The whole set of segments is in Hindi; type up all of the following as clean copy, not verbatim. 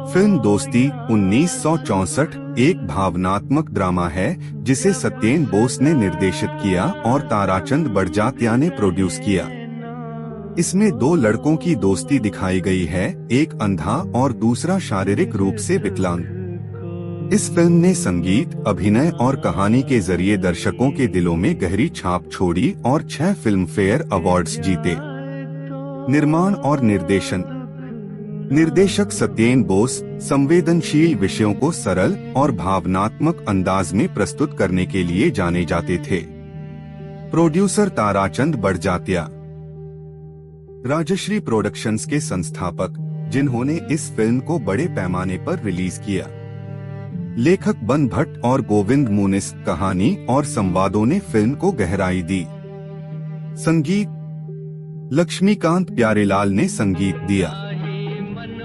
फिल्म दोस्ती 1964 एक भावनात्मक ड्रामा है जिसे सत्येन बोस ने निर्देशित किया और ताराचंद बड़जात्या ने प्रोड्यूस किया। इसमें दो लड़कों की दोस्ती दिखाई गई है, एक अंधा और दूसरा शारीरिक रूप से विकलांग। इस फिल्म ने संगीत, अभिनय और कहानी के जरिए दर्शकों के दिलों में गहरी छाप छोड़ी और 6 फिल्म फेयर अवार्ड्स जीते। निर्माण और निर्देशन। निर्देशक सत्येन बोस संवेदनशील विषयों को सरल और भावनात्मक अंदाज में प्रस्तुत करने के लिए जाने जाते थे। प्रोड्यूसर ताराचंद बड़जात्या। राजश्री प्रोडक्शंस के संस्थापक, जिन्होंने इस फिल्म को बड़े पैमाने पर रिलीज किया। लेखक बन भट्ट और गोविंद मुनिस। कहानी और संवादों ने फिल्म को गहराई दी। संगीत, लक्ष्मीकांत प्यारेलाल ने संगीत दिया।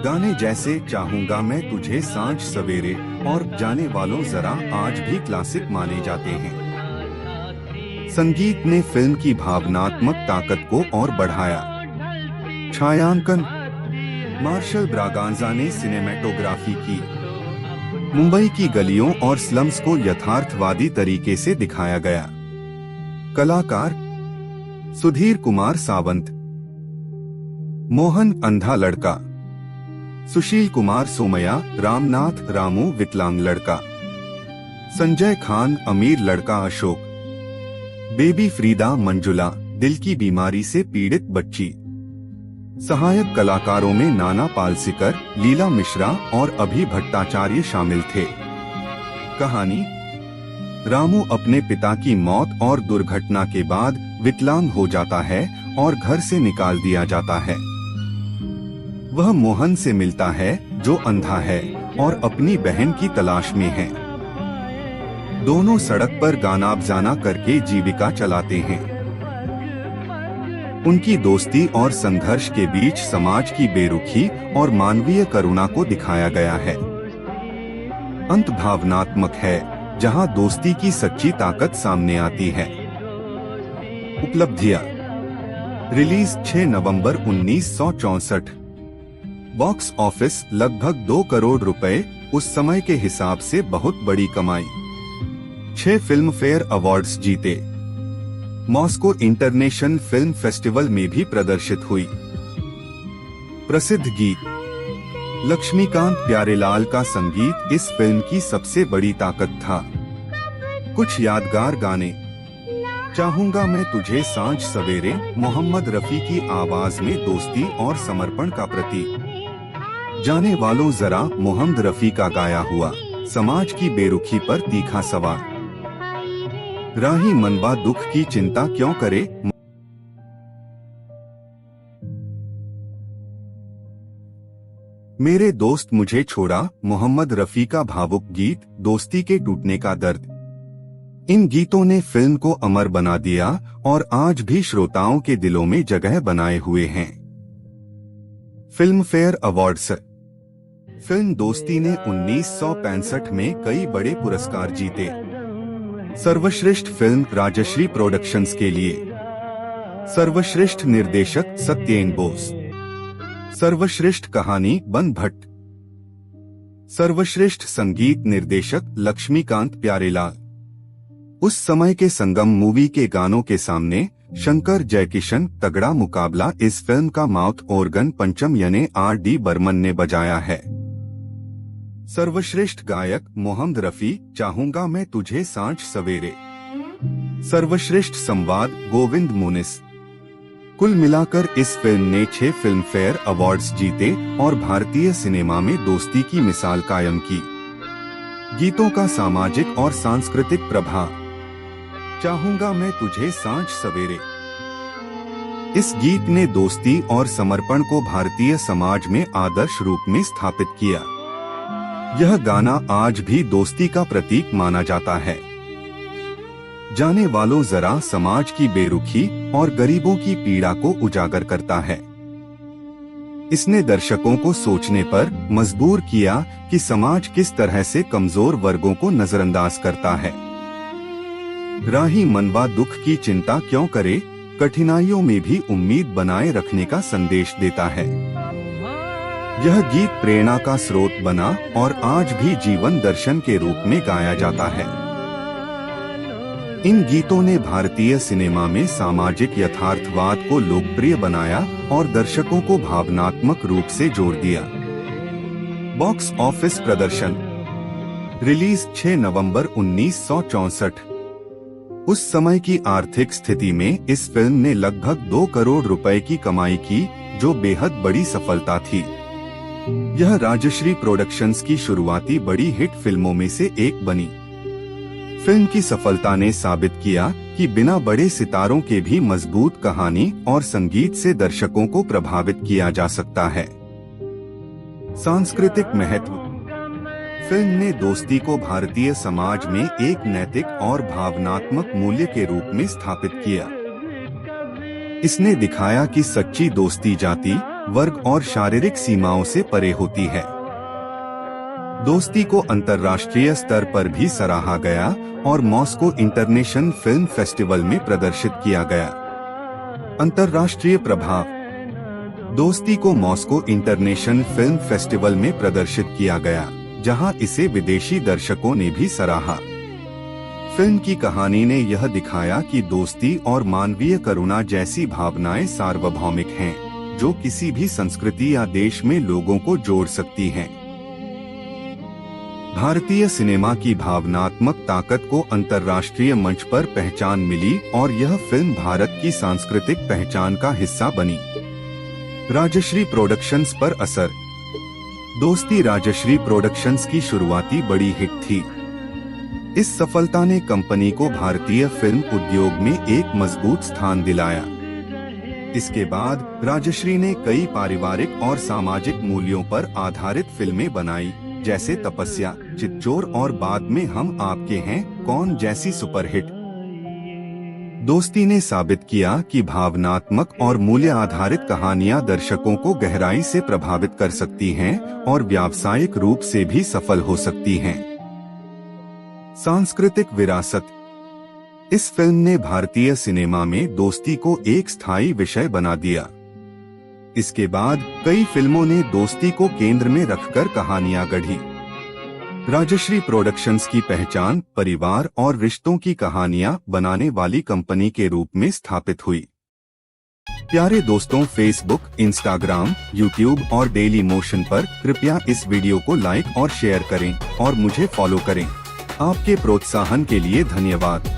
गाने जैसे चाहूंगा मैं तुझे सांझ सवेरे और जाने वालों जरा आज भी क्लासिक माने जाते हैं। संगीत ने फिल्म की भावनात्मक ताकत को और बढ़ाया। छायांकन, मार्शल ब्रागांजा ने सिनेमेटोग्राफी की। मुंबई की गलियों और स्लम्स को यथार्थवादी तरीके से दिखाया गया। कलाकार, सुधीर कुमार सावंत, मोहन अंधा लड़का, सुशील कुमार सोमया, रामनाथ रामू विकलांग लड़का, संजय खान अमीर लड़का अशोक, बेबी फ्रीदा मंजुला दिल की बीमारी से पीड़ित बच्ची। सहायक कलाकारों में नाना पालसिकर, लीला मिश्रा और अभि भट्टाचार्य शामिल थे। कहानी, रामू अपने पिता की मौत और दुर्घटना के बाद विकलांग हो जाता है और घर से निकाल दिया जाता है। वह मोहन से मिलता है जो अंधा है और अपनी बहन की तलाश में है। दोनों सड़क पर गाना बजाना करके जीविका चलाते हैं। उनकी दोस्ती और संघर्ष के बीच समाज की बेरुखी और मानवीय करुणा को दिखाया गया है। अंत भावनात्मक है, जहां दोस्ती की सच्ची ताकत सामने आती है। उपलब्धियां। रिलीज 6 नवंबर 1964। बॉक्स ऑफिस लगभग 2 करोड़ रुपए, उस समय के हिसाब से बहुत बड़ी कमाई। 6 फिल्म फेयर अवार्ड्स जीते। मॉस्को इंटरनेशनल फिल्म फेस्टिवल में भी प्रदर्शित हुई। प्रसिद्ध गीत, लक्ष्मीकांत प्यारेलाल का संगीत इस फिल्म की सबसे बड़ी ताकत था। कुछ यादगार गाने, चाहूंगा मैं तुझे सांझ सवेरे, मोहम्मद रफी की आवाज में दोस्ती और समर्पण का प्रतीक। जाने वालों जरा, मोहम्मद रफी का गाया हुआ समाज की बेरुखी पर तीखा सवाल। राही मनवा दुख की चिंता क्यों करे। मेरे दोस्त मुझे छोड़ा, मोहम्मद रफी का भावुक गीत, दोस्ती के टूटने का दर्द। इन गीतों ने फिल्म को अमर बना दिया और आज भी श्रोताओं के दिलों में जगह बनाए हुए हैं। Film fair awards. फिल्म दोस्ती ने 1965 में कई बड़े पुरस्कार जीते। सर्वश्रेष्ठ फिल्म राजश्री प्रोडक्शंस के लिए। सर्वश्रेष्ठ निर्देशक सत्येन बोस। सर्वश्रेष्ठ कहानी बन भट्ट। सर्वश्रेष्ठ संगीत निर्देशक लक्ष्मीकांत प्यारेलाल। उस समय के संगम मूवी के गानों के सामने शंकर जयकिशन तगड़ा मुकाबला इस फिल्म का माउथ ऑर्गन पंचम यानी R.D. बर्मन ने बजाया है। सर्वश्रेष्ठ गायक मोहम्मद रफी, चाहूंगा मैं तुझे सांझ सवेरे। सर्वश्रेष्ठ संवाद गोविंद मुनिस। कुल मिलाकर इस फिल्म ने 6 फिल्म फेयर अवार्ड्स जीते और भारतीय सिनेमा में दोस्ती की मिसाल कायम की। गीतों का सामाजिक और सांस्कृतिक प्रभाव। चाहूंगा मैं तुझे सांझ सवेरे। इस गीत ने दोस्ती और समर्पण को भारतीय समाज में आदर्श रूप में स्थापित किया। यह गाना आज भी दोस्ती का प्रतीक माना जाता है। जाने वालों जरा समाज की बेरुखी और गरीबों की पीड़ा को उजागर करता है। इसने दर्शकों को सोचने पर मजबूर किया कि समाज किस तरह से कमजोर वर्गों को नजरअंदाज करता है। राही मनवा दुख की चिंता क्यों करे, कठिनाइयों में भी उम्मीद बनाए रखने का संदेश देता है। यह गीत प्रेरणा का स्रोत बना और आज भी जीवन दर्शन के रूप में गाया जाता है। इन गीतों ने भारतीय सिनेमा में सामाजिक यथार्थवाद को लोकप्रिय बनाया और दर्शकों को भावनात्मक रूप से जोड़ दिया। बॉक्स ऑफिस प्रदर्शन। रिलीज 6 नवंबर 1964। उस समय की आर्थिक स्थिति में इस फिल्म ने लगभग 2 करोड़ रुपए की कमाई की, जो बेहद बड़ी सफलता थी। यह राजश्री प्रोडक्शंस की शुरुआती बड़ी हिट फिल्मों में से एक बनी। फिल्म की सफलता ने साबित किया कि बिना बड़े सितारों के भी मजबूत कहानी और संगीत से दर्शकों को प्रभावित किया जा सकता है। सांस्कृतिक महत्व। फिल्म ने दोस्ती को भारतीय समाज में एक नैतिक और भावनात्मक मूल्य के रूप में स्थापित किया। इसने दिखाया कि सच्ची दोस्ती जाति, वर्ग और शारीरिक सीमाओं से परे होती है। दोस्ती को अंतर्राष्ट्रीय स्तर पर भी सराहा गया और मॉस्को इंटरनेशनल फिल्म फेस्टिवल में प्रदर्शित किया गया। अंतर्राष्ट्रीय प्रभाव। दोस्ती को मॉस्को इंटरनेशनल फिल्म फेस्टिवल में प्रदर्शित किया गया, जहां इसे विदेशी दर्शकों ने भी सराहा। फिल्म की कहानी ने यह दिखाया कि दोस्ती और मानवीय करुणा जैसी भावनाएं सार्वभौमिक हैं, जो किसी भी संस्कृति या देश में लोगों को जोड़ सकती हैं। भारतीय सिनेमा की भावनात्मक ताकत को अंतर्राष्ट्रीय मंच पर पहचान मिली और यह फिल्म भारत की सांस्कृतिक पहचान का हिस्सा बनी। राजश्री प्रोडक्शंस पर असर। दोस्ती राजश्री प्रोडक्शंस की शुरुआती बड़ी हिट थी। इस सफलता ने कंपनी को भारतीय फिल्म उद्योग में एक मजबूत स्थान दिलाया। इसके बाद राजश्री ने कई पारिवारिक और सामाजिक मूल्यों पर आधारित फिल्में बनाई, जैसे तपस्या, चितचोर और बाद में हम आपके हैं कौन जैसी सुपरहिट। दोस्ती ने साबित किया कि भावनात्मक और मूल्य आधारित कहानियां दर्शकों को गहराई से प्रभावित कर सकती हैं और व्यावसायिक रूप से भी सफल हो सकती हैं। सांस्कृतिक विरासत। इस फिल्म ने भारतीय सिनेमा में दोस्ती को एक स्थायी विषय बना दिया। इसके बाद कई फिल्मों ने दोस्ती को केंद्र में रखकर कहानियां गढ़ी। राजश्री प्रोडक्शंस की पहचान परिवार और रिश्तों की कहानियां बनाने वाली कंपनी के रूप में स्थापित हुई। प्यारे दोस्तों, फेसबुक, इंस्टाग्राम, यूट्यूब और डेली मोशन पर कृपया इस वीडियो को लाइक और शेयर करें और मुझे फॉलो करें। आपके प्रोत्साहन के लिए धन्यवाद।